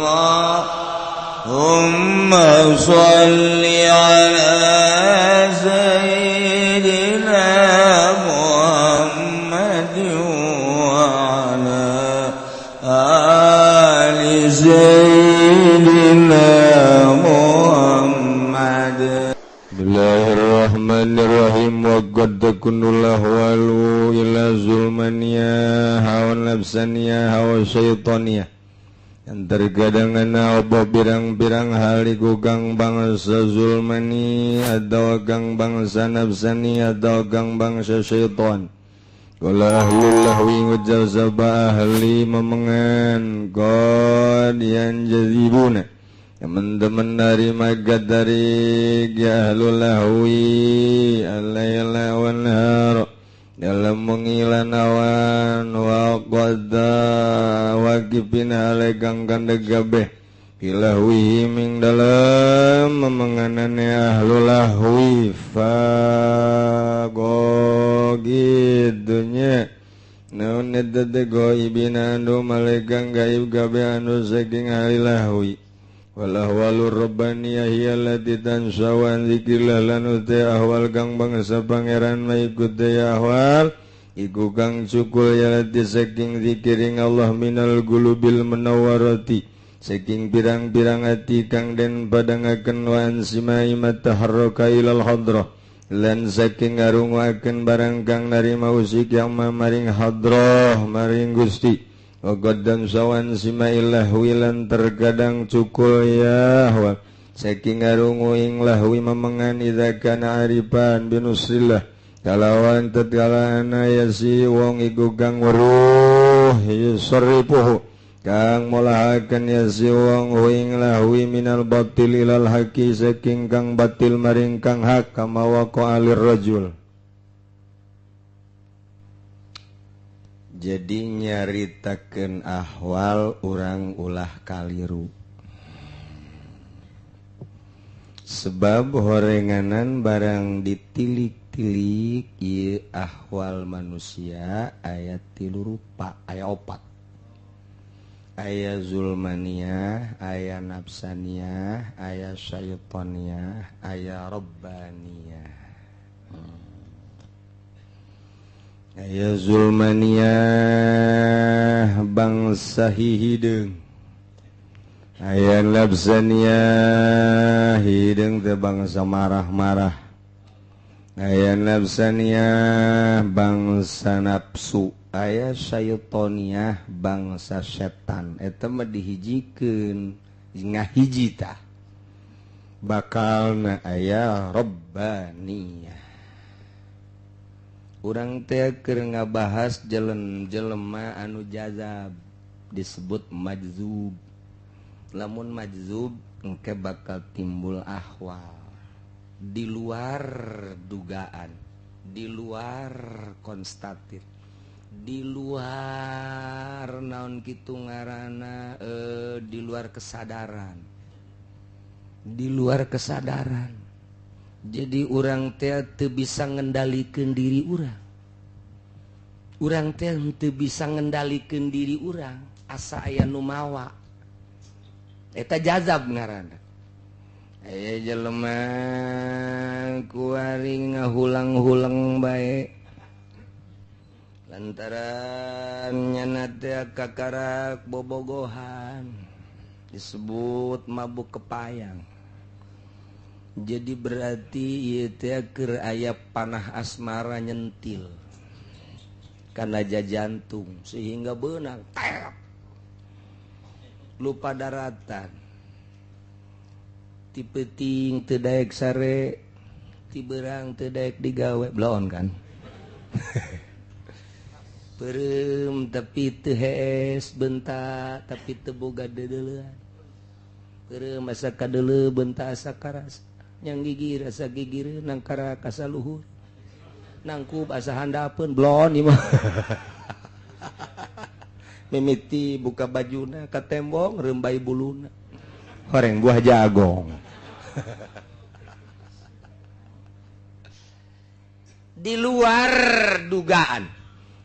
Allahumma sholli ala sayyidina Muhammad wa ala ali sayyidina Muhammad. Bismillahirrahmanirrahim. Wa qad takunul ahwalu ila zulmaniya hawa nafsaniya hawa syaitaniya. Yang terkadang apa birang-birang hal gugang bangsa zulmani atau gang bangsa nafsani atau gang bangsa syaitan. Qala ahlul lahwi ngujar sabah ahli memengan qad yang jazibuna. Teman-teman dari magad dari ahlul lahwi alayla wan nahar dalam mengilan awan wa qadda waqifin alaigang kandegabeh ilahwi ming dalam memenganane ahlul lahwi fa gogidnya naon nedde goibin anu malegang gaib gabe anu saking ahlul lahwi walahwalur rabbaniyah hiyallati tansawan zikrillah lanuti ahwal kang bangsa pangeran maikut daya ahwal iku kang cukul yalati saking zikiring Allah minal gulubil menawwarati saking pirang-pirang ati kang den padangaken wa ansimai mataharraka ilal hadrah lan saking ngarungaken barang kang narima usik yang mamaring hadrah maring Gusti. Waqad dan sawan simaillah wilan terkadang cukul ya wa saking ngarungu ing lahwi memengan idza kana arifan binusrillah kalawan tatkala ana yasi wong iku kang weruh yusrifuhu kang molahaken yasi wong ing lahwi minal batil ilal haqi saking kang batil maring kang hak kama waqa alir rajul. Jadi nyaritakeun ahwal urang ulah kaliru. Sebab horenganan barang ditilik-tilik ieu ahwal manusia aya 3 rupa, aya 4. Aya zulmaniyah, aya nafsaniyah, aya syaitaniyah, aya rabbaniyah. Aya zulmaniyah bangsa hideung. Aya nafsaniyah hideung teh bangsa marah-marah. Aya nafsaniyah bangsa nafsu. Aya syaitoniyah bangsa setan. Eta mah dihijikeun ngahiji tah. Bakalna aya rabbaniyah. Urang teh keur ngabahas jelema anu jazab disebut majzub. Lamun majzub engke bakal timbul ahwal di luar dugaan, di luar konstatir, di luar naon kitu ngaranna di luar kesadaran. Di luar kesadaran. Jadi urang teh teu bisa ngendalikeun diri urang. Urang teh teu bisa ngendalikeun diri urang, asa aya nu mawa. Eta jazab ngaranna. Aya jelema kuari ngahulang-hulang bae. Lantaran nyana teh kakarak bobogohan disebut mabuk kepayang. Jadi berarti ieu teh keur aya panah asmara nyentil kana jantung sehingga beunang tep lupa daratan ti peuting teu daek sare ti beurang teu daek digawe bloon kan peureum tapi teu hees bentak tapi teu boga deuleuan peureum asa kadeuleu bentak asa karas yang gigir asa gigir nangkara kasa luhur nangkup asa handapeun blon ieu mah mimiti buka bajuna ka tembok reumbai buluna horeng buah jagong di luar dugaan,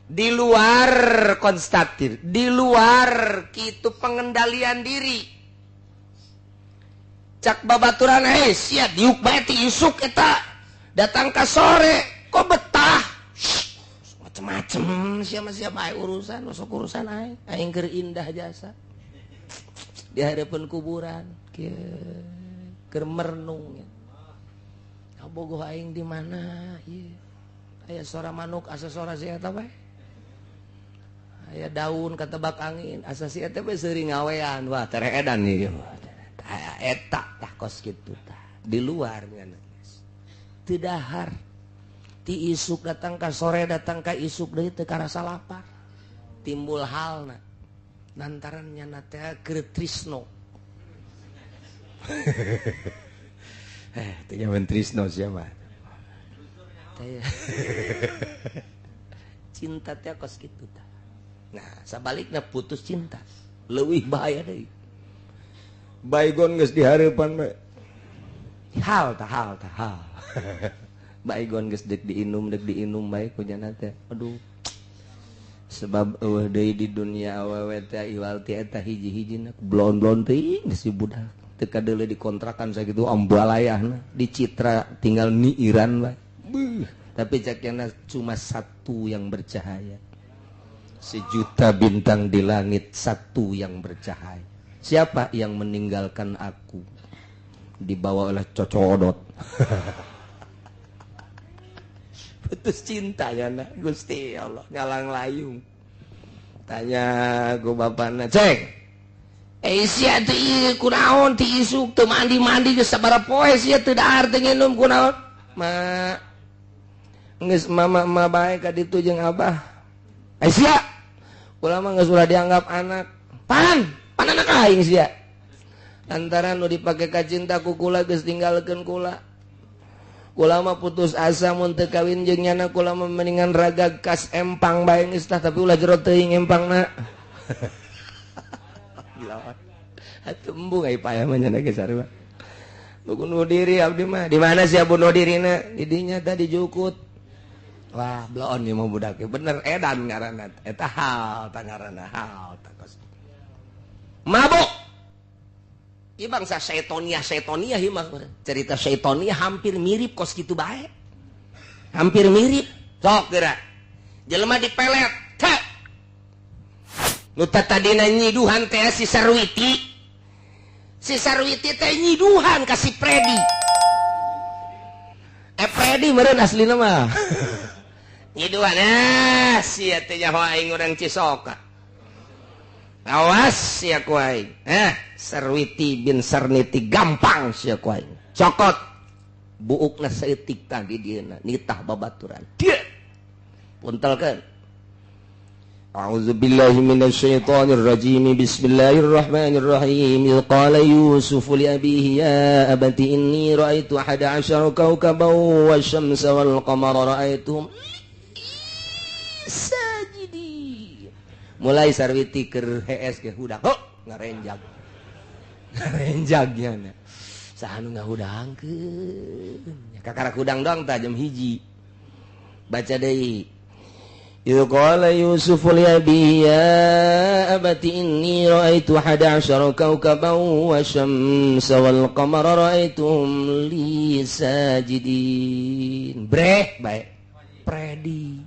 di luar konstatir, di luar kitu pengendalian diri. cak babaturan sia diuk bae ti isuk eta datang ka sore kok betah macem-macem sia bae urusan sok urusan aing keur indah jasa di harapan kuburan keur merenung bogoh aing di mana ieu aya sora manuk asa sora sia eta bae aya daun katebak angin asa sia teh seuring ngawean wah tere edan ieu eta tah kos kitu tah di luar ngana teu dahar ti isuk datang ka sore datang ka isuk deui teu karasa lapar timbul halna lantaran nyana teh keur trisno teh nyaman trisno siapa teh cinta teh kos kitu tah nah sabalikna putus cinta leuwih bahaya deui baygon geus di hareupan bae hal baygon geus deuk diinum bae ku nya teh aduh sebab eueuh deui di dunia awewe teh iwal ti eta hiji-hijina blon-blon teuing geus si budak teu kadeuleu dikontrakan sakitu ambalayahna dicitra tinggal niiran bae tapi cakna cuma satu yang bercahaya sejuta bintang di langit satu yang bercahaya. Siapa yang meninggalkan aku dibawa oleh cocodot putus cinta ya nak Gusti Allah ngalang layung tanya ku bapana cek sia teh ieu kunaon ti isuk teu mandi geus sabaraha poe sia teu dahar teu nginum kunaon ma geus mama bae ka ditu jeung abah sia ulama geus ulah dianggap anak pan anak aing sia antara nu dipake ka cinta ku kula geus tinggalkeun kula mah putus asa mun teu kawin jeung nyana kula mah mendingan ragag kas empang bae geus tah tapi ulah jero teuing empangna atuh embung ai payah mah nyana geus sarua bunuh diri abdi mah di mana sia bunuh dirina di dinya tadi jukut wah bloon ieu mah budak bener edan ngaranna eta hal tah ngaranna hal tah kos mabuk ieu bangsa setonia ieu mah cerita setonia hampir mirip kos kitu bae hampir mirip sok geura jelema dipelet teh nu tadina nyiduhan teh si Sarwiti teh nyiduhan ka si Predi Predi meureun aslina mah nyiduhan sia teh nyaho aing urang Cisoka awas sia ku aing Sarwiti bin Sarniti gampang sia ku aing cokot buukna saeutik tadi dieuna nitah babaturan dieu puntelkeun A'udzubillahi minasyaitonir rajim bismillahirrahmanirrahim qala yusuf li abihi ya abati inni ra'aitu 11 kawkaban wasyamsa wal qamara ra'aituhum sajidin mulai Sarwiti keur hees ke hudak ngarenjag nya saha nu ngahudangkeun kakara hudang doang tah jam 1 baca deui Idh qala Yusuf li abihi ya abati inni ra'aitu 11 kawkaban wasyamsa wal qamara ra'aituhum li sajidin breh bae Predi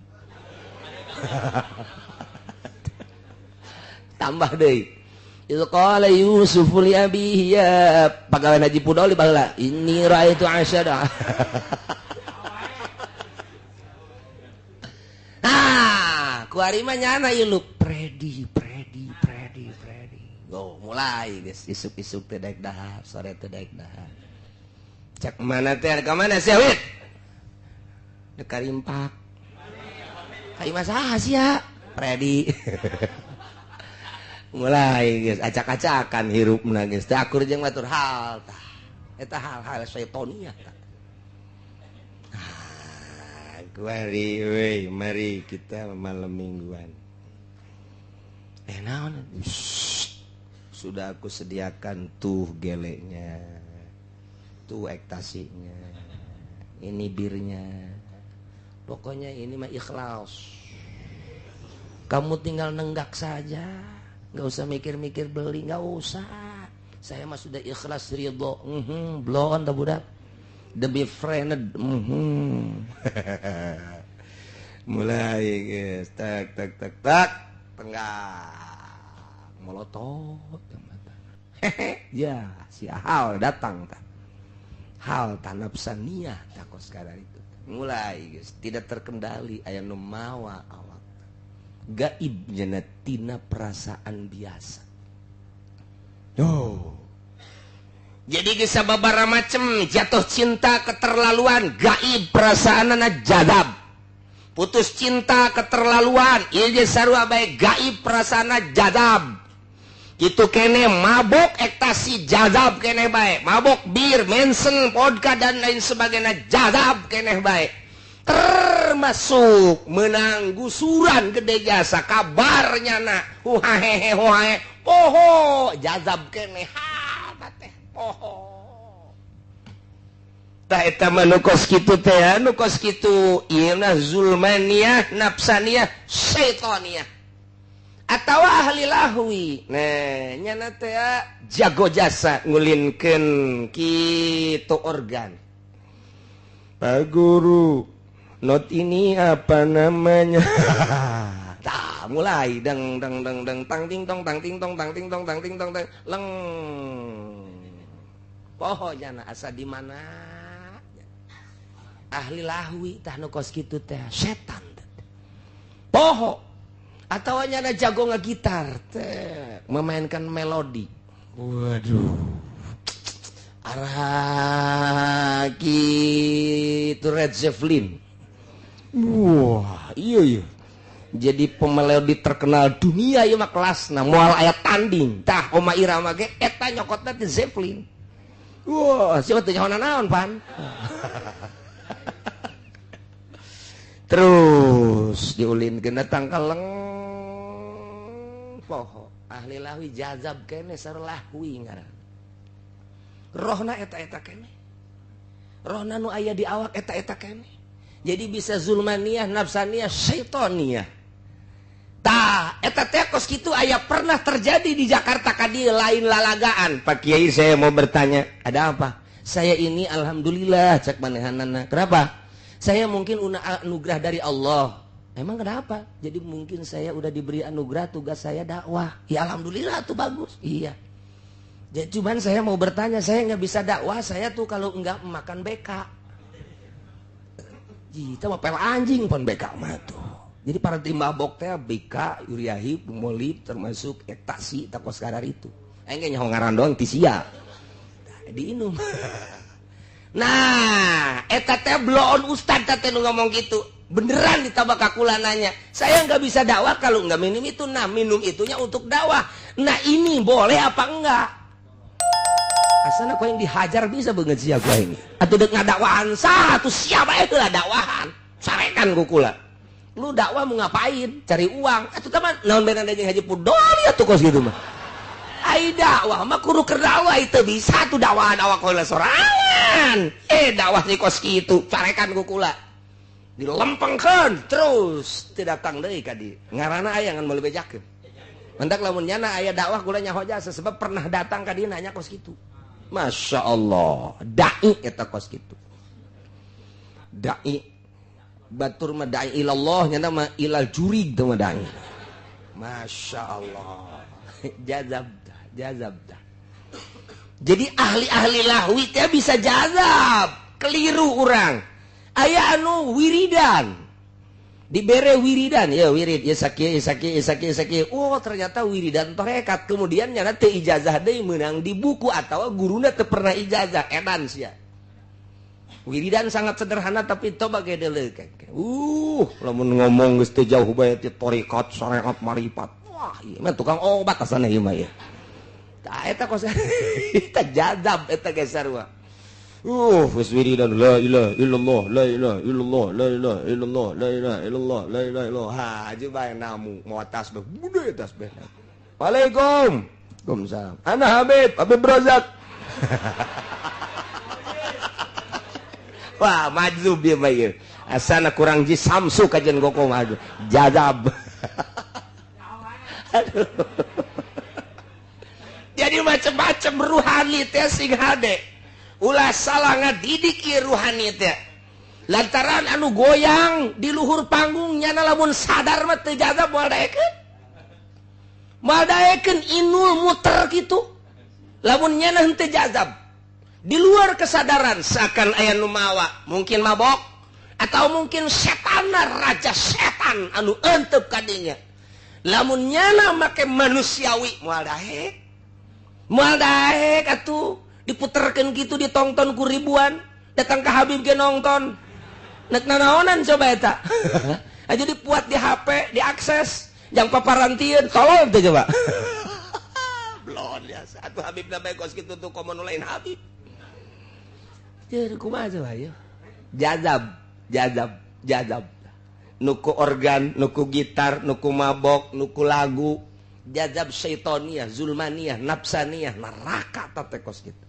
tambah deui Idh qala Yusuf li abihi ya pagawe Haji Pudoli baheula inni ra'aitu 10 kuari mah nyana ieu lu Predi mulai geus isuk-isuk teh daek dahar sore teh daek dahar cak mana teh ka mana sia wit dek karimpak ka imah saha sia Predi mulai geus acak-acakan hirupna geus teh akur jeung batur hal tah eta hal-hal setonia tah mari kita malam mingguan naon sudah aku sediakan tuh geleknya tuh ektasinya ini birnya pokoknya ini mah ikhlas kamu tinggal nenggak saja nggak usah mikir-mikir beli nggak usah Saya mah sudah ikhlas ridho. Blow on the budak. The befriended. Mulai guys, tak tengah molotot. Ya, si hal datang tak. Hal tanapsaniyah tak kos sekarang itu. Mulai guys, tidak terkendali aya nu mawa awak. Gaib jana tina perasaan biasa. Jadi geus sababaraha macem jatuh cinta keterlaluan, gaib perasaanna jadab. Putus cinta keterlaluan, ieu ge sarua bae gaib perasaanna jadab. Itu kene mabok ekstasi jadab kene bae, mabok bir, mensen, vodka dan lain sebagainya jadab kene bae. Termasuk menang gusuran gede jasa kabarnya na huhahehe poho jazab kene ha teh poho tah eta mah nu kos kitu teh nu kos kitu ieu na zulmaniyah nafsaniyah syaitaniyah atawa ahli lahwi nah nyana teh jago jasa ngulinkeun kitu organ Pak Guru not ini apa namanya? Tah, mulai dang tang ting tong tang ting tong tang ting tong tang ting tong leng. Pohonya na asa di mana? Ahli lahwi tah nu kos kitu teh setan. Poho atawa nya jago ngagitar teh memainkan melodi. Waduh. Arah kitu Red Zeppelin. Wah, iya. Jadi pemelodi terkenal dunia ieu mah kelasna moal aya tanding. Tah Oma Irama ge eta nyokotna teh Zeppelin. Wah, siapa teh nyaho naon pan? Terus diulinkeun datang kaleng poho. Ahli lahwi jazab kene sarua lahwi ngaran. Rohna eta kene. Rohna nu aya di awak eta kene. Jadi bisa zulmaniyah, nafsaniyah, syaitoniyah. Tah, eta teh kos kitu aya pernah terjadi di Jakarta ka dieu lain lalagaan. Pak Kiai saya mau bertanya, ada apa? Saya ini alhamdulillah cek manehanana. Kenapa? Saya mungkin anugerah dari Allah. Emang kenapa? Jadi mungkin saya udah diberi anugerah tugas saya dakwah. Ya alhamdulillah tuh bagus. Iya. Jadi cuman saya mau bertanya, saya nggak bisa dakwah, saya tuh kalau nggak makan BK. Kita mah pel anjing pun BK mah tuh. Jadi para timabok teh BK, uriahi, pemolip termasuk ekstasi takos kadar itu. Engge nyaho ngaran doang ti sia. Diinum. Nah, eta teh bloon ustad teh nu ngomong gitu. Beneran ditabak kakulananya. Saya nggak bisa dakwah kalau nggak minum itu. Nah, minum itunya untuk dakwah. Nah, ini boleh apa enggak? Asana kau yang dihajar bisa banget sia kau ini. Atau dek ngadakwaan satu siapa itu lah dakwahan. Sarekan kukula. Lu dakwah mau ngapain? Cari uang. Atau teman naon benar jeung Haji Pudoli atuh kos gitu mah. Ai dakwah mah kudu keur dakwah itu bisa tuh dakwahan awak heula sorangan. Dakwah di kos kitu sarekan kukula. Dilempengkeun terus teu datang deui ka dieu. Ngaranna aya ngan meuli bejakeun. Mentak lamun nyana aya dakwah kula nyaho jasa sebab pernah datang ka dieu nanya kos kitu. Masya Allah, dai eta kos gitu. Dai batur mah dai ilallah nyana mah ilal jurig teh mah dai. Masya Allah. Jazab dah. Jadi ahli-ahli lahwi teh bisa jazab. Keliru urang. Aya anu wiridan. Dibere wiridan, ya wirid, ya sakit. Oh ternyata wiridan torekat. Kemudian nyana teu ijazah deui meunang di buku atau guruna teu pernah ijazah edan sia. Wiridan sangat sederhana tapi coba ge deuleukeun. Lamun ngomong geus teu jauh bae ti torekat, syariat, marifat. Wah, ieu mah tukang obat asana ieu mah ya. Tah eta kos eta jazab eta ge sarua. Wis wiridan la ilaha illallah la ilaha illallah la ilaha illallah la ilaha illallah la ilaha illallah. Ha aja bae namu mau tasbih bude tasbih. Waalaikum. Waalaikumsalam. Ana Habib Razak. Wah, majzub dia mah. Asana kurang ji samsu kajen goko mah. Jazab. Jadi mah macam-macam ruhani teh sing hade ulah salah ngadidik ieu ruhani teh lantaran anu goyang di luhur panggungnya lamun sadar mah teu jazab moal daekeun inul muter kitu lamun nyana henteu jazab di luar kesadaran seakan aya nu mawa mungkin mabok atau mungkin setanna raja setan anu eunteup ka dinya lamun nyana make manusiawi moal daek atuh diputerkeun kitu ditonton ku ribuan datang ka Habib ge nonton nek nanaonan coba eta aja dipuat di HP diakses jang paparantieun tolol teh coba blon biasa atuh Habib na bae kos kitu tuh komo nu lain Habib jeung kumaha coba ieu jazab nuku organ nuku gitar nuku mabok nuku lagu jazab syaitoniah zulmaniyah nafsaniyah neraka teh kos kitu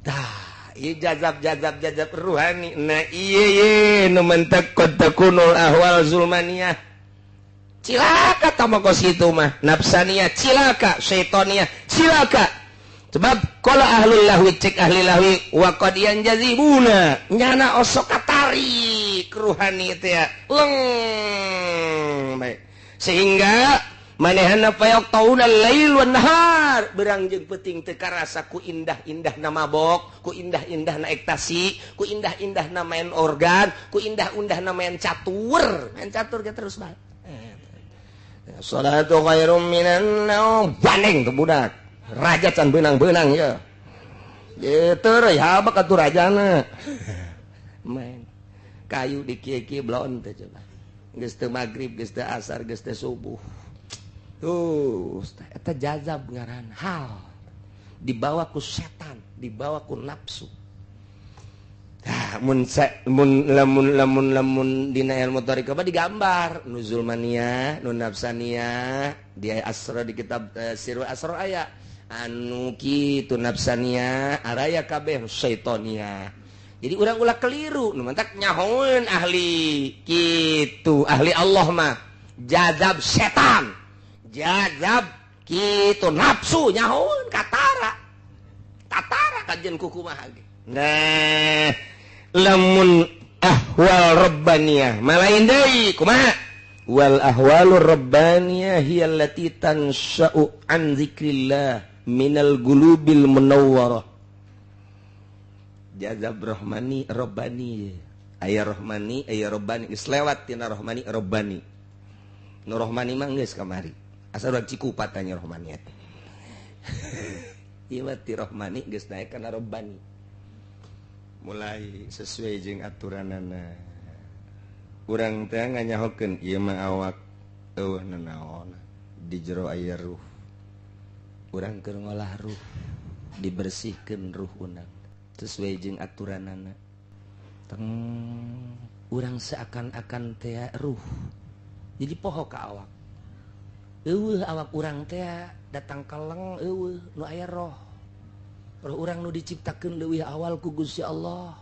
tah ieu jazab ruhani nah ieu nu mentek takunul ahwal zulmaniyah cilaka tama kos kitu mah nafsaniyah cilaka syaitoniah cilaka sebab qala ahlul lahwi cek ahli lahwi wa qad yanjazibuna nyana osok katari ruhani teh leng baik sehingga manehna payok tauna lail wan nahar berang jeung peuting teu karasa ku indah-indahna mabok ku indah-indahna ekstasi ku indah-indahna main organ ku indah-indahna main catur ge terus bae salatu khairum minan naum banding tuh budak raja can beunang-beunang ya teu reuy habak atuh rajana main kayu di kieu-kieu blon teh coba geus teu magrib geus teu asar geus teu subuh tuh eta jazab ngaran hal dibawa ku setan dibawa ku nafsu mun dina ilmu thariqah digambar nu zulmaniyah nu nafsaniyah di asra di kitab sirul asrar aya anu kitu nafsaniyah araya kabeh syaitoniyah jadi urang ulah keliru nu mentak nyahoeun ahli kitu ahli Allah mah jazab setan jazab kitu nafsu nyahoeun katara kajen kukumaha ge nah lamun ahwal rabbaniyah malain deui kumaha wal ahwalur rabbaniyah hiya allati tansha'u an dzikrillah minal gulubil munawwarah jazab rahmani rabbani aya rahmani aya rabbani geus lewat tina rahmani rabbani nu rahmani mah geus kamari asal urang Cikupa tanya rahmani teh ieu mah ti rahmani geus naek kana rabbani mulai sesuai jeung aturanana urang teh nganyahokeun ieu mah awak eueuh nanaon di jero aya ruh urang keur ngolah ruh dibersihkeun ruh urang sesuai jeung aturanana teng urang seakan-akan teh ruh jadi poho ka awak eueuh awak urang teh datang kaleng eueuh nu aya roh urang nu diciptakeun leuwih awal ku Gusti Allah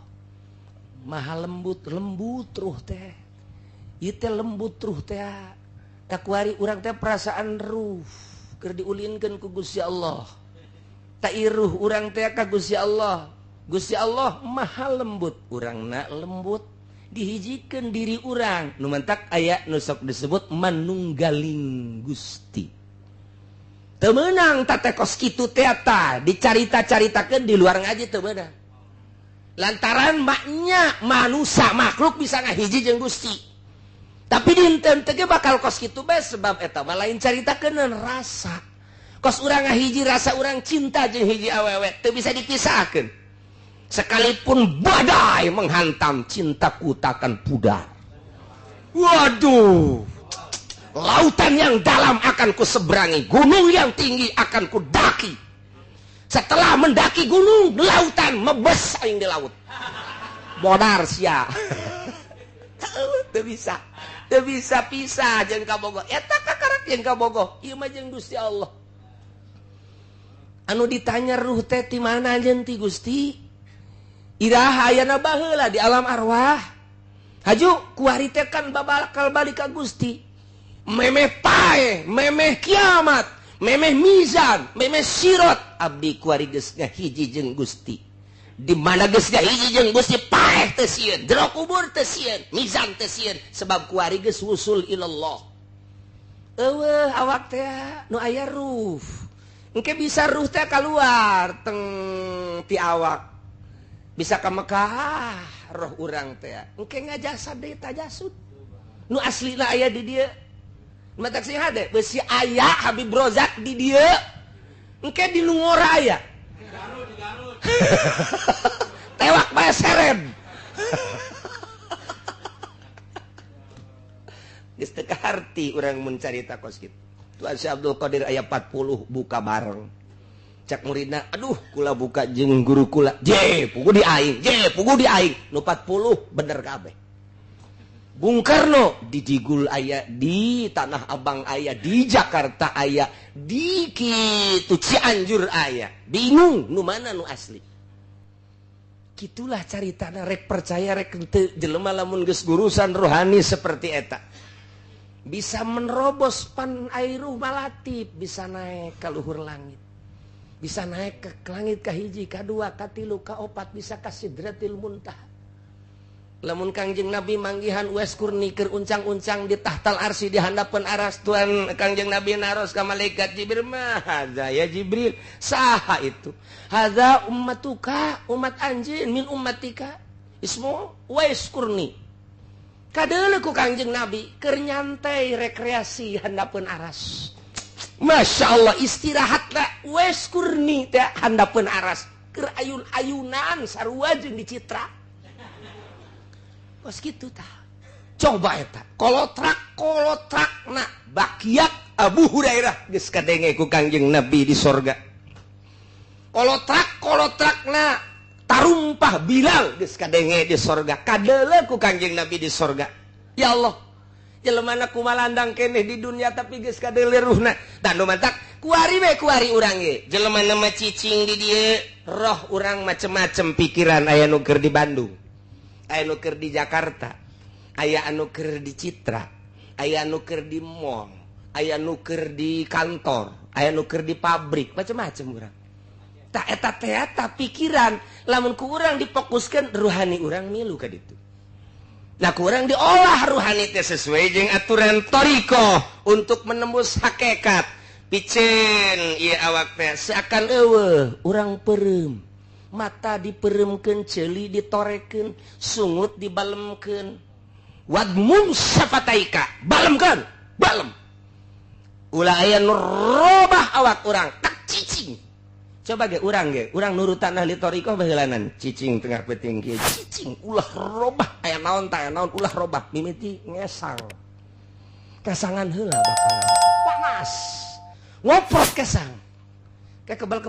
maha lembut ruh teh ieu teh lembut ruh teh tak kuari urang teh perasaan ruh keur diulinkeun ku Gusti Allah ta iruh urang teh ka Gusti Allah maha lembut urangna lembut dihijikeun diri urang nu mentak aya nu sok disebut manunggaling Gusti teu meunang tatekos kitu teh eta dicarita-caritakeun di luar ngaji teu meunang lantaran maknya manusia makhluk bisa ngahiji jeung Gusti tapi dinten teh bakal kos kitu bae sebab eta mah lain caritakeun rasa kos urang ngahiji rasa urang cinta jeung hiji awewe teu bisa dipisahkeun sekalipun badai menghantam cintaku takkan pudar waduh lautan yang dalam akan ku seberangi gunung yang tinggi akan ku daki setelah mendaki gunung lautan mebes aing di laut bodar sia teu bisa pisah jeung kabogoh eta kakarak jeung kabogoh ieu mah jeung Gusti Allah anu ditanya ruh teh ti mana jeung ti Gusti iraha ayana baheula di alam arwah haju kuari teh kan bakal balik ka Gusti memeh pae memeh kiamat memeh mizan memeh sirat abdi kuari geus ngahiji jeung Gusti di mana geus ngahiji jeung Gusti paeh teu sieun jero kubur teu sieun mizan teu sieun sebab kuari geus wusul ilallah eueuh awak teh nu aya ruh engke bisa ruh teh keluar teng ti awak bisa ka Mekah roh urang teh engke ngajasad deui tajasud nu aslina aya di dieu matak sih hade besi aya Habib Rozak di dieu engke di Lungora aya tewak bae serem geus teu kaharti urang mun carita kos kitu tuan Si Abdul Qadir aya 40 buka bareng cak muridna aduh kula buka jeung guru kula pugu di aing nu 40 bener kabeh Bung Karno di Digul aya di Tanah Abang aya di Jakarta aya di kitu Cianjur aya bingung nu mana nu asli gitulah caritana rek percaya rek teu jelema lamun geus gurusan rohani seperti eta bisa menerobos pan airuh malatib bisa naik ke luhur langit bisa naik ke langit kahiji kadua katilu kaopat bisa ka Sidratil Muntaha lamun Kangjeng Nabi manggihan Uwais Kurni keur uncang-uncang di tahtal arsy di handapeun aras tuan Kangjeng Nabi naros ka malaikat Jibril mah hadza ya Jibril saha itu hadza ummatuka umat anjeun min ummatika ismu Uwais Kurni kadeuleu ku Kangjeng Nabi keur nyantai rekreasi handapeun aras Masya Allah istirahatlah Uwais Kurni teh handapeun aras keur ayun-ayunan sarua jeung dicitra kos kitu tah coba eta kolotrak bakiak Abu Hurairah geus kadenge ku Kangjeng Nabi di sorga kolotrakna tarumpah Bilal geus kadenge di sorga kadeuleu ku Kangjeng Nabi di sorga ya Allah jelema kumalandang keneh di dunia tapi geus kadeuleu ruhna dan nu mantak kuari urang ge jelema mah cicing di dieu roh urang macem-macem pikiran aya nu keur di Bandung aya nu keur di Jakarta aya anu keur di Citra aya anu keur di mall aya anu keur di kantor aya anu keur di pabrik macam-macam urang tak eta teh pikiran lamun ku urang difokuskeun ruhani urang milu ka ditu nah ku urang diolah ruhani teh sesuai jeung aturan thariqah untuk menembus hakikat piceun ieu awak teh seakan eueuh urang peureum mata diperemkeun ceuli ditorekeun sungut dibalemkeun wadmum syafataika balemkeun balem ulah aya nu robah awak urang tak cicing coba ge urang nurutan ahli thariqah baheulanan cicing tengah peuting kieu cicing ulah robah aya naon tah naon ulah robah mimiti ngesang kesangan heula bakal panas ngoprot kesang kayak kebal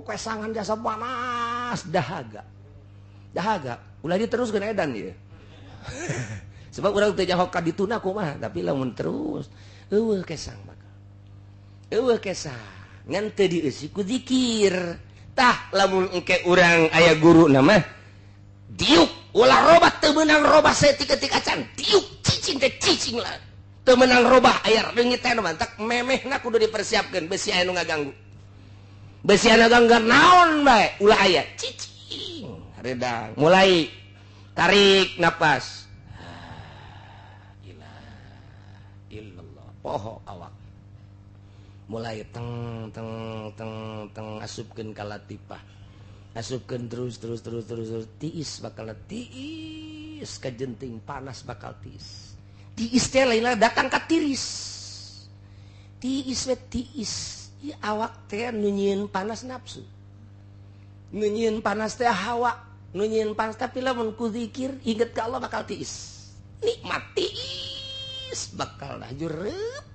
kesangan jasa panas dahaga ulah diteruskeun edan ieu sebab urang teu jahok ka dituna kumaha tapi lamun terus eueuh kesang bakal eueuh kesang ngan teu dieusi ku zikir tah lamun engke urang aya guruna mah diuk ulah robah teu meunang robah saeutik-eutik acan diuk cicing teh cicing lah teu meunang robah aya reungit teh mantak memehna kudu dipersiapkeun besi aya nu ngaganggu besi anu ngaganggu naon bae ulah aya cicing redang mulai tarik napas illallah poho awak mulai teng asupkeun ka latifah asupkeun terus tiis bakal tiis ka jenting panas bakal tiis tiis teh lain datang ka tiris tiis ieu awak teh nu nyieun panas nafsu nu nyieun panas teh hawa nu nyieun panas tapi lamun ku zikir inget ka Allah bakal tiis nikmat tiis bakal jureup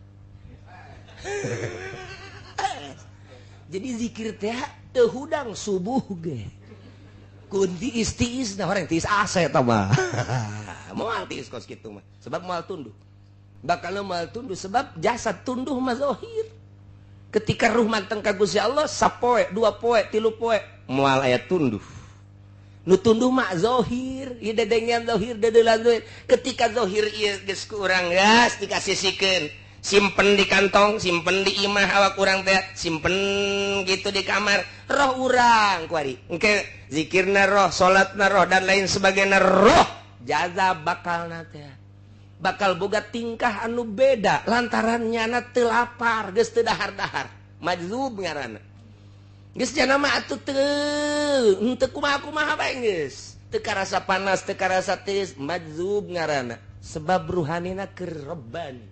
jadi zikir teh teu hudang subuh ge kun tiis nah orang tiis ase tah mah moal tiis kos kitu mah sebab moal tunduh bakal moal tunduh sebab jasad tunduh mah zahir ketika ruh manteng ka Gusti Allah sapoe 2 poe 3 poe moal aya tunduh nu tunduh mah zahir ieu dedengan zahir dedelan zahir ketika zahir ieu geus ku urang gas dikasisikeun simpen di kantong, simpen di imah awak urang teh, simpen gitu di kamar, roh urang kuari engke zikirna roh, salatna roh dan lain sebagainya roh jaza bakal nate bakal boga tingkah anu beda lantaran nyana teu lapar geus teu dahar-dahar majzub ngaranna geus cenah mah atuh teu kumaha-kumaha bae geus teu karasa panas teu karasa teuis majzub ngaranna sebab ruhanina keur robbani.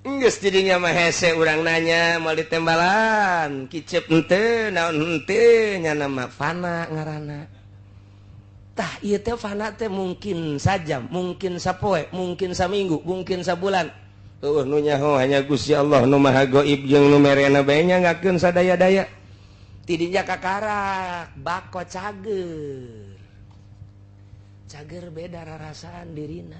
Geus jadinya mah hese urang nanya mau ditembalan kicep henteu naon henteu nya nama fana ngaranna tah ieu teh fana teh mungkin saja mungkin sapoe mungkin saminggu mungkin sabulan nu nyaho hanya Gusti Allah nu maha gaib jeung nu merena bae nyangakeun sadaya-daya tidinya kakarak bako cager beda rarasaan dirina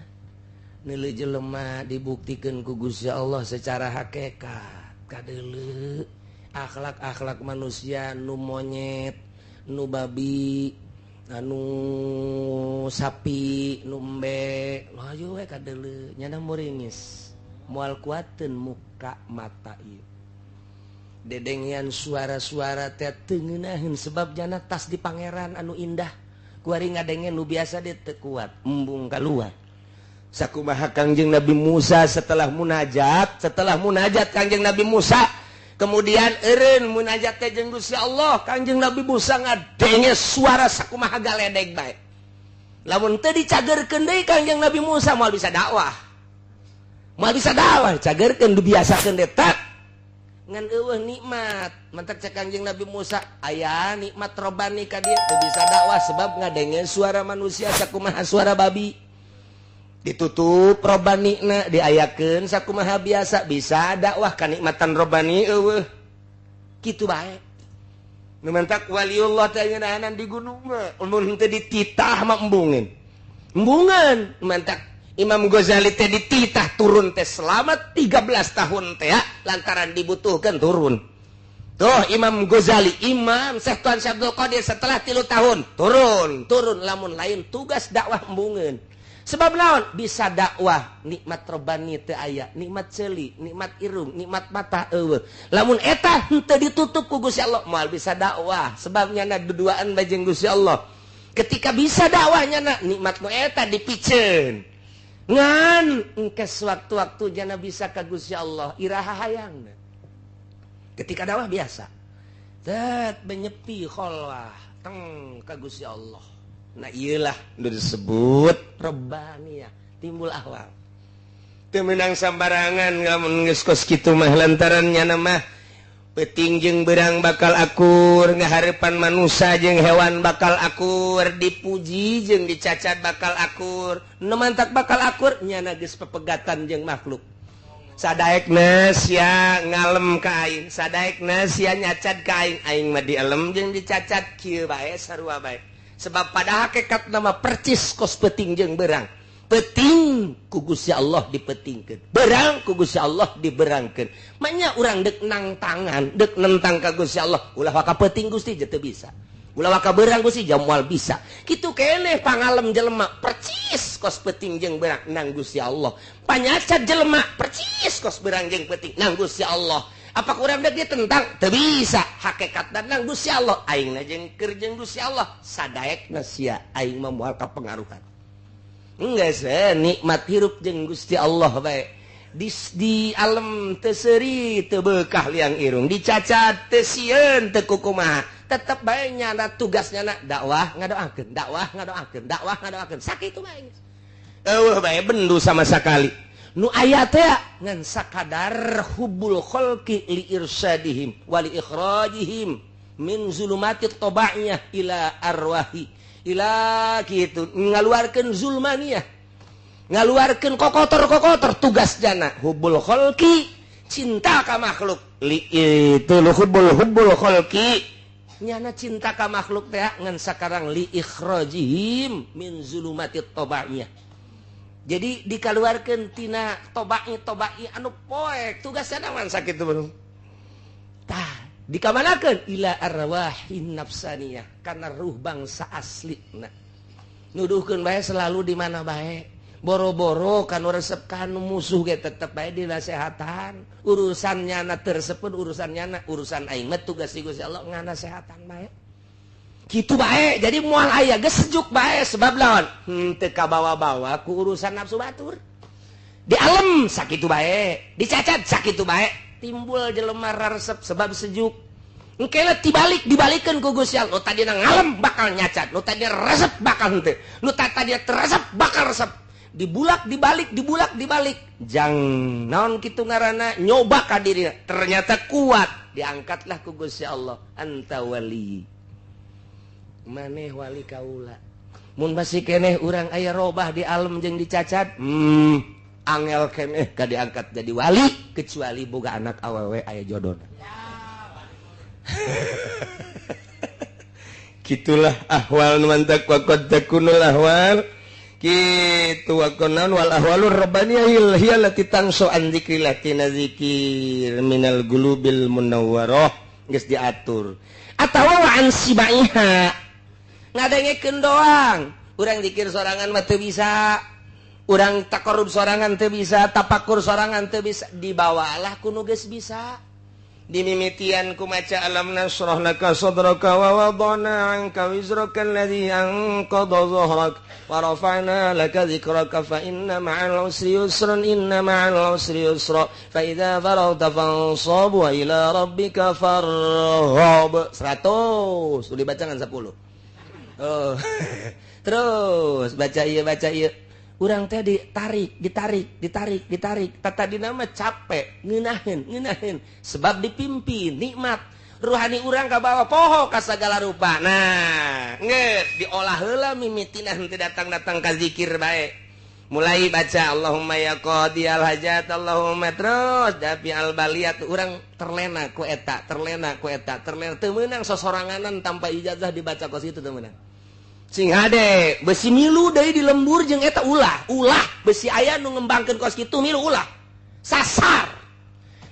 nilai jelema dibuktikan ku Gusti Allah secara hakikat kadeuleu akhlak-akhlak manusia nu monyet nu babi anu sapi nu embe hayu we kadeuleu nyana muringis moal kuateun muka mata ieu dedengian suara-suara teh teu ngeunaheun sebab jana tas di pangeran anu indah kuari ngadengen nu biasa dia teu kuat embung kaluar sakumaha Kangjeng Nabi Musa setelah munajat Kangjeng Nabi Musa kemudian eureun munajat teh jeung Gusti Allah Kangjeng Nabi Musa ngadenge suara sakumaha galedeg bae lamun teu dicagerkeun deui Kangjeng Nabi Musa moal bisa dakwah cagerkeun dibiasakeun deui tak ngan eueuh nikmat mantak cek Kangjeng Nabi Musa aya nikmat robani ka dieu teu bisa dakwah sebab ngadenge suara manusia sakumaha suara babi ditutup robanina diayakeun sakumaha biasa bisa dakwah kanikmatan robani eueuh kitu bae nu mantak waliullah teh ngeunahanan di gunung mah mun teu dititah mah embungeun mantak Imam Ghazali teh dititah turun teh selama 13 tahun teh lantaran dibutuhkeun turun tuh Imam Ghazali Imam Syekh Tuan Syabdul Qadir setelah 3 tahun turun lamun lain tugas dakwah embungeun sebab naon bisa dakwah nikmat robani teu aya nikmat ceuli nikmat irung nikmat mata eueuh lamun eta henteu ditutup ku Gusti Allah moal bisa dakwah sebabnya na duduaan bajeng Gusti Allah ketika bisa dakwahnya na nikmat nu eta dipikeun ngan engke sewaktu-waktu jana bisa ka Gusti Allah iraha hayangna ketika dakwah biasa zat menyepi kholwah teng ka Gusti Allah. Nah iyalah udah disebut Rabbaniyah timbul ahwal teu meunang sambarangan lamun geus kos kitu mah lantarannya nama peuting jeung beurang bakal akur ngahareupan manusia jeung hewan bakal akur dipuji jeung dicacat bakal akur nu mantak bakal akur nyana geus pepegatan jeung makhluk sadaekna sia ngalem ka aing sadaekna sia nyacat ka aing mah dielem jeung dicacat kieu bae sarua bae sebab pada hakikat nama percis kos peting jeung berang peting ku Gusti Allah dipetingkeun berang ku Gusti Allah diberangkeun manya urang deuk nang tangan deuk nentang ka Gusti Allah ulah waka peting Gusti teu bisa ulah waka berang Gusti moal bisa kitu keneh pangalem jelema percis kos peting jeung berang nang Gusti Allah panyacat jelema percis kos berang jeung peting nang Gusti Allah apa kurang dia tentang teu bisa hakikat dan nang Gusti Allah aingna jeung keur jeung Gusti Allah sadaekna sia aing mah moal kapengaruhan enggeus nikmat hirup jeung Gusti Allah bae di alam teu seuri teu beukah liang irung dicacat teu sieun teu kukumaha tetep bae nyana tugasnya dakwah ngadoakeun sakitu bae eueuh bae bendu sama sakali nu aya teh ngan sakadar hubbul khalqi li irsyadihim wa li ikhrajihim min zulumatit tabaiyah ila arwahi ila kitu ngaluarkeun zulmaniyah ngaluarkeun kokotor tugas jana hubbul khalqi cinta ka makhluk li itu hubbul khalqi nyana cinta ka makhluk teh ngan sakarang li ikhrajihim min zulumatit tabaiyah jadi dikaluarkeun tina tobai anu poek tugasna naon sakitu belum tah dikamanakeun ila arwahin nafsaniyah kana ruh bangsa aslina nuduhkeun bae selalu di mana bae boro-boro kan resep kan musuh ge tetep bae dinasehatan urusannya na tersebut urusan aing mah tugas Gusti Allah nganasehatan bae kitu bae jadi moal aya geus sejuk bae sebab lawan teu kabawa-bawa ku urusan nafsu batur di alam sakitu bae dicacat sakitu bae timbul jelema resep sebab sejuk engke dibalikeun ku Gusti Allah nu tadina ngalem bakal nyacat nu tadina resep bakal henteu nu tadina resep bakal resep dibulak dibalik jang naon kitu ngaranna nyoba ka dirina ternyata kuat diangkatlah ku Gusti Allah anta wali maneh wali kaula mun masih keneh urang aya robah di alam jeung dicacat angel keneh ka diangkat jadi wali kecuali boga anak awewe aya jodona gitulah ahwal mantak wa qad takunul ahwal kitu wa kunan wal ahwalur rabbaniyah hiya allati tansu an dzikrillah tina zikir minal gulubil munawwarah geus diatur atawa wa an sibaiha ngadengekeun doang urang zikir sorangan mah teu bisa urang taqarrub sorangan teu bisa tapakur sorangan teu bisa dibawalah ku nu geus bisa dimimitian ku maca alam nasrah laka sadraka wa wadana anka wizraka alladhi anqadha dhahrak wa rafa'na laka dhikraka fa inna ma'al usri yusran inna ma'al usri yusra fa idza faragta fansab wa ila rabbika farghab 100 udah bacangan 10 oh terus baca ieu urang teh ditarik tadi nama capek ngeunaheun sebab dipimpin nikmat ruhani urang ka bawah poho ka sagala rupa nah geus diolah heula mimitina henteu datang ka zikir bae mulai baca Allahumma ya qadiyal hajat Allahumma terus dafi al baliyat urang terlena ku eta teu meunang sosoranganan tanpa ijazah dibaca kos itu teu meunang sing hade besi milu deui di lembur jeung eta ulah besi aya nu ngembangkeun kos kitu milu ulah sasar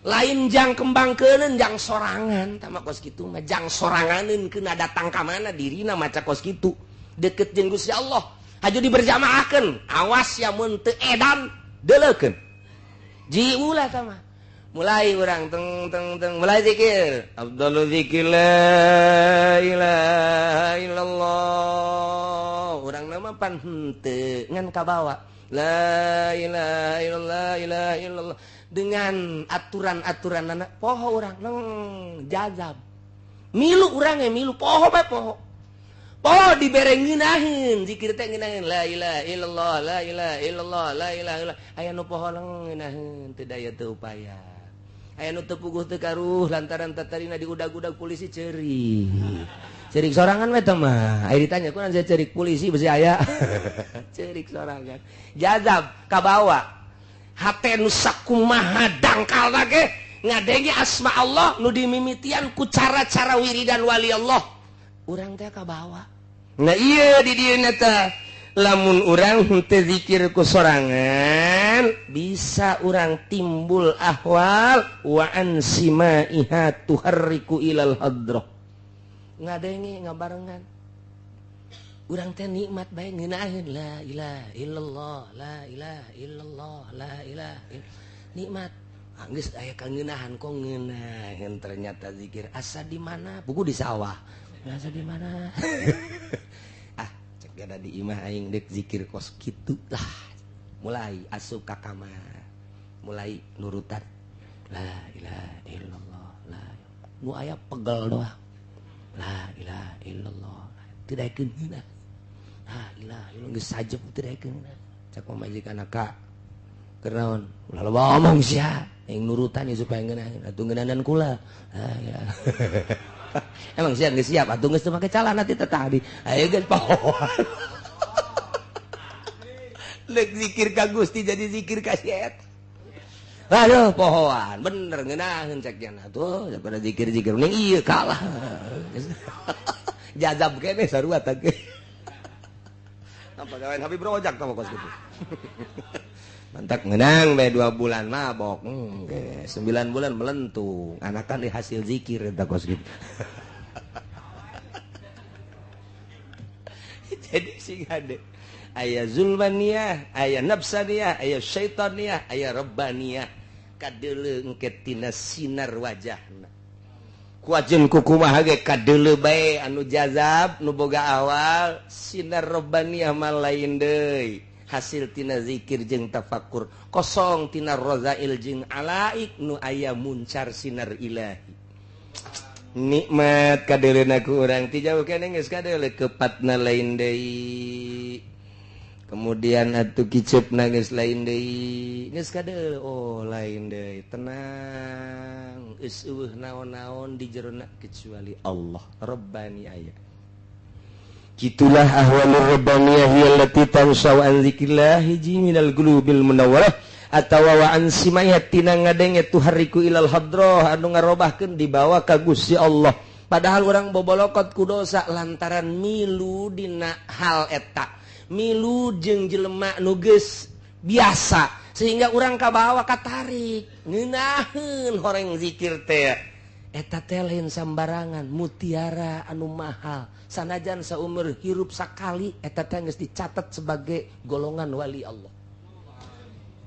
lain jang kembangkeuneun jang sorangan tama kos kitu mah jang soranganeun keuna datang ka mana dirina maca kos kitu deukeut jeung Gusti Allah haju diberjamaahkeun awas ya mun teu edan deuleukeun ji ulah tama mulai urang teng mulai zikir afdalu dzikir la ilaha illallah urang nama pan henteu ngan kabawa la ilaha illallah dengan aturan-aturanna poho urang jazab milu urang milu poho bae poho dibere ngeunaheun zikir teh ngeunaheun la ilaha illallah la ilaha illallah la ilaha illallah aya nu poho ngeunaheun teu daya teu upaya aya nu teu puguh teu karuh lantaran tatarina diudag-udag polisi ceurik sorangan we teh mah aya ditanya kunaon saya ceurik polisi besi aya ceurik sorangan jazab kabawa hate nu sakumaha dangkalna ge ngadenge asma Allah nu dimimitian ku cara-cara wiridan wali Allah urang teh kabawa nah ieu di dieu teh lamun urang henteu zikir ku sorangan bisa urang timbul ahwal wa ansimaiha tuharriku ilal hadrah ngadenge ngabarengan urang teh nikmat bae ngeunaheun la ilaha illallah la ilaha illallah la ilaha nikmat geus aya kangeunahan kok ngeunaheun ternyata zikir asa di mana buku di sawah asa di mana ada di imah aing dek zikir kos kitu lah mulai asup ka kamar mulai nurutan la ilaha illallah la nu aya pegel doang la ilaha illallah teu daekeun heuna la ilaha illallah geus sajep teu daekeun heuna cak pamajikan ka keur naon ulah loba omong sia aing nurutan supaya ngeunaheun atuh ngeunaheun kula la ilaha emang siap geus siap atuh geus teu make calana ti tadi aya geus pohon lek zikir ka Gusti jadi zikir ka si eta aduh pohoan bener ngeunaheun cek cenah tuh daripada zikir-zikir ning ieu kalah jazab keneh sarua teh apa gawean Habib Rojak tah kos kitu mantak ngeunang bae 2 bulan mabok 9 bulan melentung anakan di hasil zikir eta kos kitu jadi sing ade aya zulmaniyah, aya nafsaniyah, aya syaitaniyah, aya rabbaniyah. Kadeuleu engke tina sinar wajahna. Kuajeun kukumaha ge kadeuleu bae anu jazab nu boga awal, sinar rabbaniyah mah lain deui. Hasil tina zikir jeung tafakur, kosong tina rozail jeung alaik nu aya muncar sinar ilahi. Nikmat kadeuleuna ku urang ti jauh keneh geus kadeuleu kepatna lain deui. Kemudian atuh kiceupna geus lain deui, geus kadeuleu oh lain deui. Tenang, geus eueuh naon-naon di jerona kecuali Allah Rabbani aya. Kitulah ahwalur rabbaniyah allati tansau an zikrillah hiji minal qulubil munawwarah atawa wa an simayatina ngadenge tuhariku ilal hadrah anu ngarobahkeun dibawa ka Gusti Allah. Padahal urang bobolokot ku dosa lantaran milu dina hal eta. Milu jeung jelema nu geus biasa sehingga urang kabawa katarik ngeunaheun horeng zikir teh. Eta teh lain sambarangan mutiara anu mahal. Sanajan saumur hirup sakali eta teh geus dicatat sebagai golongan wali Allah.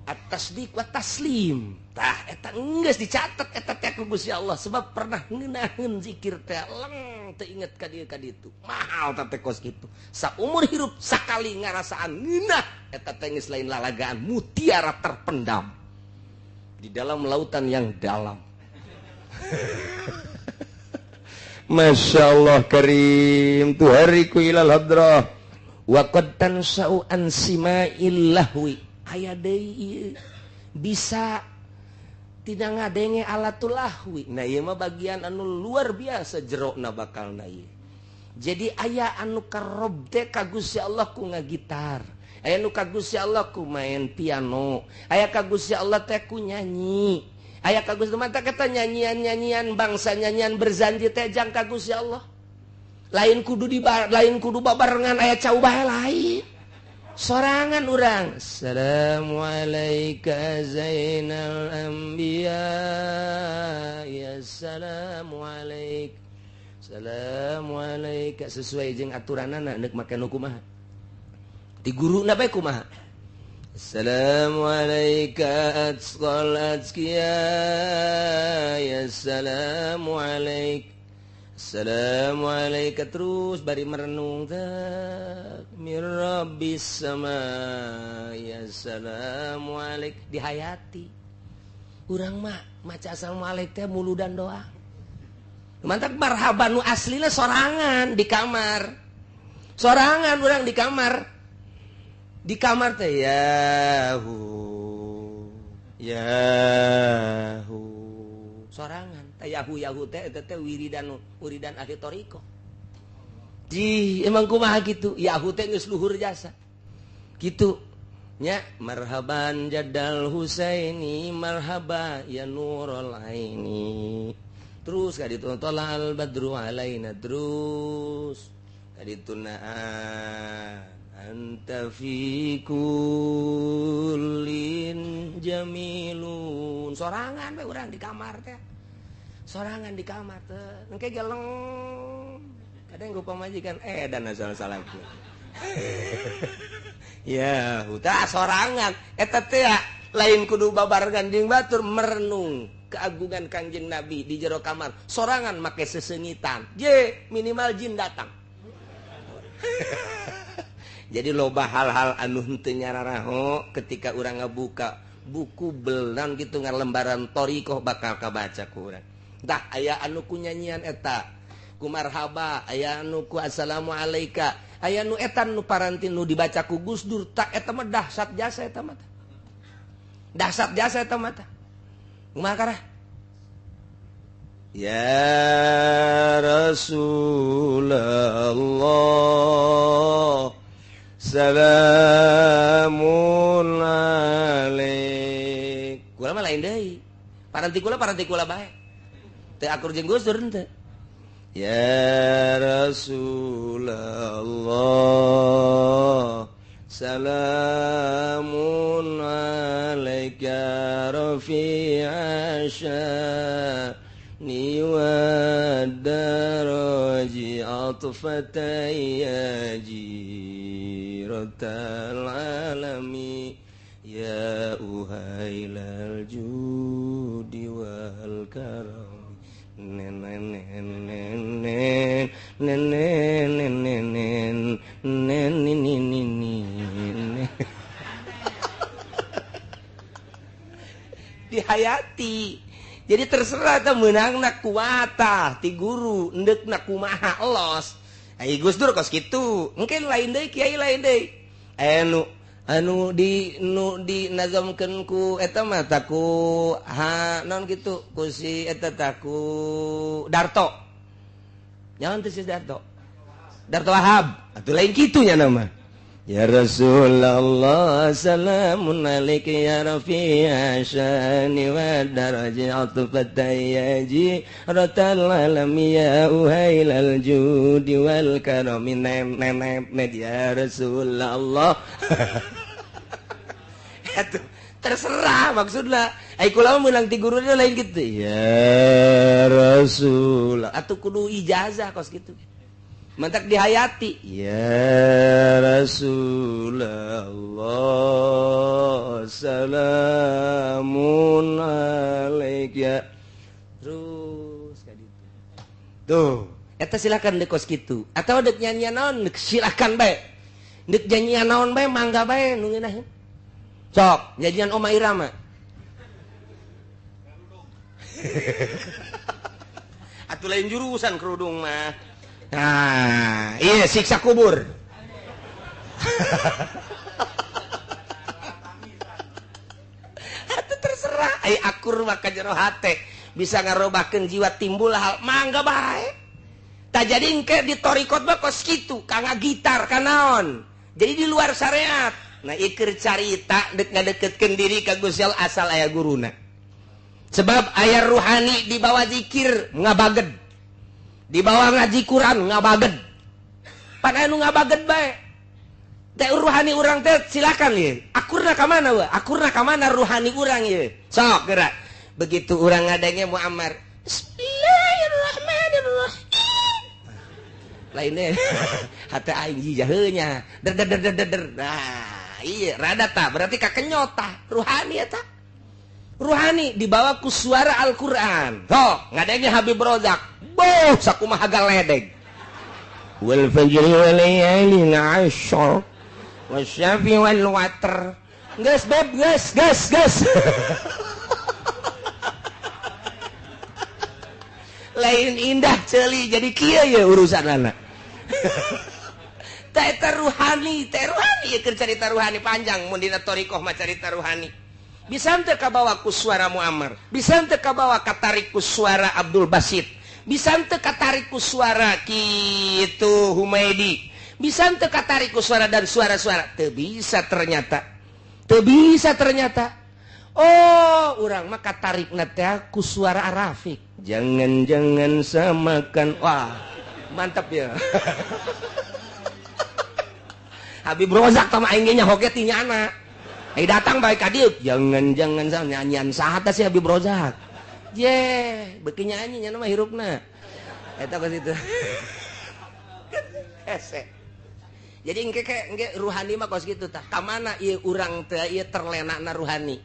At-tasdiq wa taslim. Tah eta geus dicatat eta teh ku Gusti Allah sebab pernah ngeunaheun zikir teh leng teu inget ka dieu ka ditu. Mahal teh kos kitu. Saumur hirup sakali ngarasaan ngeunah eta teh geus lain lalagaan mutiara terpendam di dalam lautan yang dalam. Masya Allah karim tuhariku ilal hadrah wa qad tansa'u an sima'il lahwi aya deui bisa tidak ngadenge alatul lahwi. Nah ieu mah bagian anu luar biasa jerona bakalna ieu. Jadi aya anu karob teh ka Gusti Allah ku ngagitar, aya anu ka Gusti Allah ku main piano, aya ka Gusti Allah teh ku nyanyi. Aya ka Gusti mata kata nyanyian-nyanyian bangsa nyanyian berzanji teh jang ka Gusti Allah. Lain kudu babarengan aya cau bae lain. Sorangan urang. Assalamu alayka zainal anbiya ya assalamu alayk. Assalamu alayka sesuai jeung aturanana neuk make nu kumaha. Ti guruna bae kumaha. Assalamu alayka atqal atqiya ya assalamu alayk. Assalamu alayka terus bari merenung tak mir rabbis sama ya assalamu alayk dihayati. Urang mah maca assalamu alayk teh muludan doang. Mantap marhaban nu aslina sorangan di kamar. Sorangan urang di kamar. Di kamar teh yahu sorangan teh yahu teh eta teh wiridan ahli toriko. Ji emang kumaha kitu yahu teh geus luhur jasa kitu nya marhaban jadal husaini marhaba ya nurul aini terus kaditu tolal badru alaina terus kaditu naan anta fi kullin jamilun sorangan we urang di kamar teh sorangan di kamar teh engke geleng kadang gua pamajikan dan salah ya udah sorangan eta teh lain kudu babarengan jeung batur merenung keagungan Kangjeng Nabi di jero kamar sorangan make sesengitan je minimal jin datang. Jadi loba hal-hal anu henteu nyararaho ketika urang ngabuka buku belan gitu ngalembaran torikoh bakal kabaca ku urang. Tah aya anu ku nyanyian eta ku marhaba, aya anu ku assalamu alayka, aya nu eta nu paranti nu dibaca ku Gus Dur tak eta mah dahsyat jasa eta mah. Dahsyat jasa eta mah. Kumaha karah? Ya Rasulullah salamun alaik. Kula mah lain deui. Paranti kula bae. Teu akur jeung Gus Dur henteu. Ya Rasulullah salamun alaika rafi'a sya'ni wa daraji atfatayya ratal alami ya uhailal judi wal karam nenen nenen nenen nenen nenen dihayati. Jadi terserah tuh menang nak kuata ti guru endek nak kumaha elos. Ai Gus Dur kos kitu. Mungkin lain deui kiai lain deui. Anu di nazamkeun ku eta mah taku naon kitu ku si eta taku Darto. Nyaon teh si Darto? Darto Wahab. Atuh lain kitu nya nama. Ya Rasulullah salamun alaika ya rafi'a syani wa darajatu fatayaji ratal alami ya uhailal judi wal karami nem ya Rasulullah. Itu terserah maksudnya. Ai kula meunang ti guru lain gitu. Ya Rasul. Atuh kudu ijazah kos gitu. Mantak dihayati ya Rasulullah salamun alaika terus kaditu tuh eta silakan dek kos kitu atau dek nyanyian naon silakan bae dek nyanyian naon bae mangga bae nu ngeunaheun sok nyanyian Oma Irama atuh lain jurusan kerudung mah. Nah, iya siksa kubur. Itu terserah. Ai akur maka jero hate bisa ngarobahkeun jiwa timbul hal mangga bae. Tak jadi engke di torikot mah kos kitu, kangga gitar kanaon. Jadi di luar syariat. Nah, ikeur carita dek ngadeketkeun diri ka Gusti Allah asal aya guruna. Sebab aya ruhani di bawah zikir ngabaged. Di bawah ngaji Quran ngabaged. Pan anu ngabaged bae. Teh ruhani urang teh silakan ye. Akurna ka mana we? Akurna ka mana ruhani urang ye? Sok gerak. Begitu urang ngadenge Muammar. Bismillahirrahmanirrahim. Lain deh. Hate aing hijau nya. Der. Nah, iya rada tah berarti kakenyot tah. Ruhani eta. Ruhani dibawa ku suara Al-Qur'an. Sok, ngadenge Habib Rozak. Boh, sakumaha galedeg. Wal fajri wal layalin 'ashr. Wasyafi wal watr. Geus beb, geus. Lain indah ceuli jadi kieu ye urusanana. Teh eta ruhani ye keur carita ruhani panjang mun dina thariqah mah carita ruhani. Bisa teu kabawa ku suara Muammar, bisa teu kabawa katarik ku suara Abdul Basit, bisa teu katarik ku suara kitu Humaidi, bisa teu katarik ku suara dan suara-suara, teu bisa ternyata. Oh, urang mah katarikna teh ku suara Arafik. Jangan samakan. Wah, mantap ya. Habib Rozak tama aing ge nya hoge ti nyana. Datang baik ka dieu, jangan nyanyian saha teh si Habib Rozak. Beuki nyanyi nya mah hirupna. Eta ka situ. Hese. Jadi engke ruhani mah kos kitu tah. Ka mana ieu urang teh ieu terlenakna ruhani.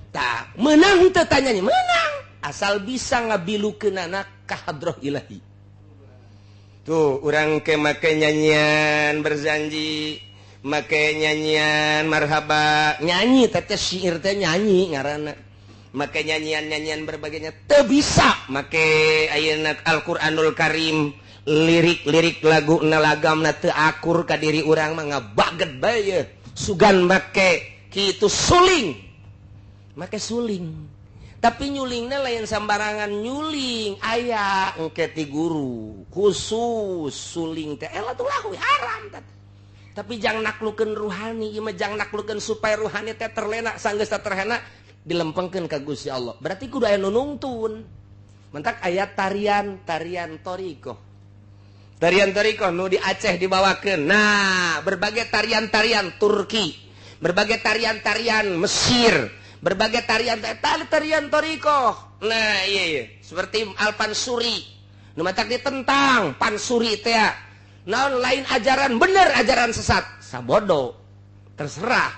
Tah, meunang teu tanyanya, meunang. Asal bisa ngabilukeunana ka hadrah ilahi. Tuh, urang ke make nyanyian berjanji make nyanyian marhaba nyanyi teteh syair teh nyanyi ngaranna make nyanyian berbagainya teu bisa make ayeuna Al-Qur'anul Karim lirik laguna lagamna teu akur ka diri urang mah ngabaged bae sugan make kitu suling make suling tapi nyulingna lain sambarangan nyuling aya engke ti guru khusus suling teh ela tuh lahu haram teh. Tapi jangan naklukeun ruhani, ieu mah jangan naklukeun supaya ruhani teh terlena sanggeus terhena dilempengkeun ka Gusti Allah. Berarti kudu aya nu nungtun. Mentak aya tarian thariqah. Tarian thariqah nu di Aceh dibawakeun. Nah, berbagai tarian-tarian Turki, berbagai tarian-tarian Mesir, berbagai tarian thariqah. Nah, iya. Seperti Al-Pansuri. Nu matak ditentang Pansuri teh. naon lain ajaran bener ajaran sesat sabodo terserah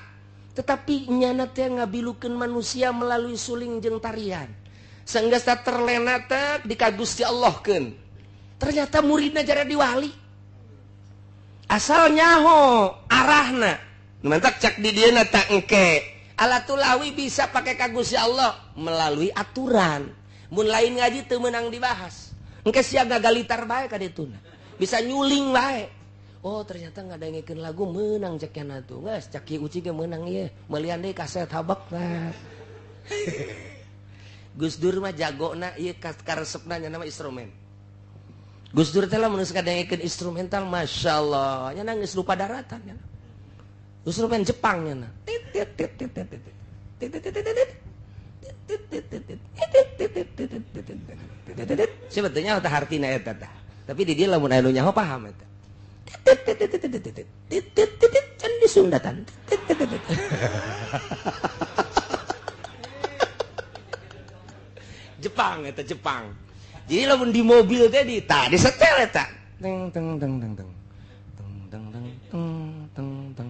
tetapi nyana teh ngabilukeun manusia melalui suling jeung tarian sanggeus terlena teh di ka Gusti Allah keun ternyata muridna jara diwali asal nyaho arahna mantak cak di dieu na tak engke alatulawi bisa pakai ka Gusti Allah melalui aturan mun lain ngaji teu meunang dibahas engke sia gagalitar bae ka dituna bisa nyuling bae oh ternyata ngadengikeun lagu meunang cek yana tuh geus cak kieu uci ge meunang ieu mealian deui kaset habak nah Gus Dur mah jagona ieu karesepna nya nama instrumen Gus Dur teh lamun geus ngadengikeun instrumental masyaallah nya geus lupa daratan nya instrumen Jepang nya sebetulnya teh hartina eta tah tapi di dia lamun anu nyaho paham eta can disundatan Jepang eta Jepang jadi lamun di mobil teh di setel eta teng teng teng teng teng teng teng teng teng teng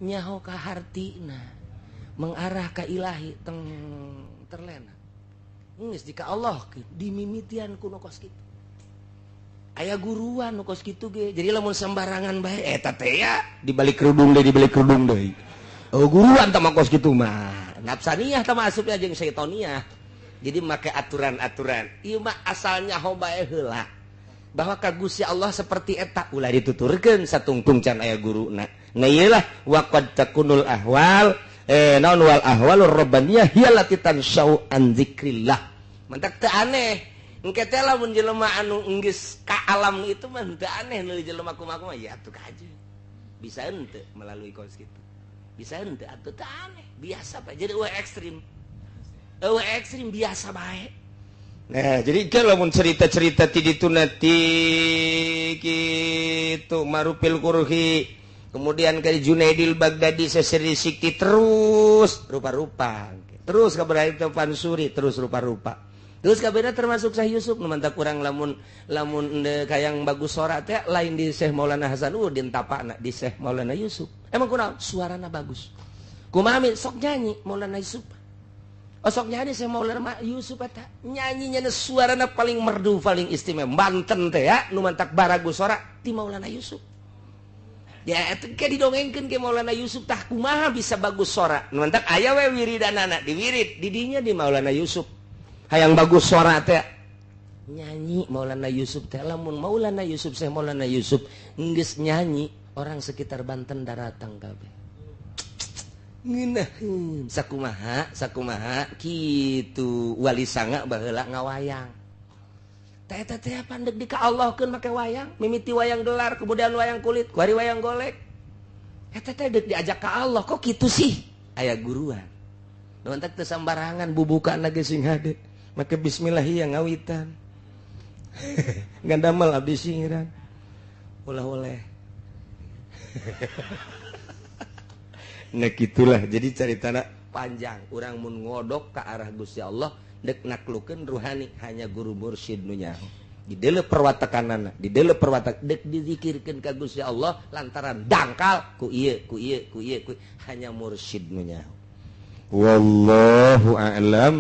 nyaho ka hartina mengarah ka ilahi teng terlena geus di ka Allah dimimitian ku nu kos kitu aya guruan nu kos kitu ge jadi lamun sembarangan bae eta teh ya dibalik kerudung deui oh guruan tah kos kitu mah nafsaniyah tah asupnya jeung syaitoniah jadi make aturan-aturan ieu mah asalnya ho bae heula bahwa ka Gusti Allah seperti eta ulah dituturkeun satungtung can aya guruna ngeulah waqad takunul ahwal naon wal ahwalur rabbaniyah hiyallati tansyau an dzikrillah mantak teu aneh engke teh lamun jelema anu geus ka alam itu mah teu aneh nu jelema kumaha ya atuh kaji bisa henteu melalui kos kitu bisa henteu atuh teu aneh biasa bae jadi ekstrim biasa bae nah jadi kan lamun cerita-cerita ti ditu nanti kitu marupil kurhi kemudian ke Junaidil Baghdadi seseri sikti terus rupa-rupa terus kabar itu Pansuri terus rupa-rupa terus kabarnya termasuk Syekh Yusuf nu mantak kurang lamun kayang bagus suara teh lain di Syekh Maulana Hasanuddin tapana di Syekh Maulana Yusuf emang kunaon suarana bagus kumaha sok nyanyi Maulana Yusuf sok nyanyi Syekh Maulana Yusuf eta nyanyinya suarana paling merdu paling istimewa Banten teh ya nu mantak baragus suara ti Maulana Yusuf ya itu kayak didongengkeun ke Maulana Yusuf tah kumaha bisa bagus suara nu mantak aya we wiridanana diwirid didinya di Maulana Yusuf hayang bagus suara teh nyanyi Maulana Yusuf teh lamun Maulana Yusuf Syekh Maulana Yusuf geus nyanyi orang sekitar Banten daratang kabeh ngeunaheun sakumaha kitu wali sanga baheula ngawayang eta teh pandeg di ka Allahkeun make wayang mimiti wayang gelar kemudian wayang kulit kuari wayang golek eta teh deuk diajak ka Allah kok kitu sih aya guruan nu entek teu sambarangan bubukan lagi sing hade make bismillah yang ngawitan ngandamel abdi singiran ulah-ulah nah gitulah jadi caritana panjang urang mun ngodok ka arah Gusti Allah dek naklukeun ruhani hanya guru mursyid nu nyaho di deuleu perwatakanana di deuleu perwatak dek dizikirkeun ka Gusti Allah lantaran dangkal ku ieu hanya mursyid nu nyaho wallahu a'lam.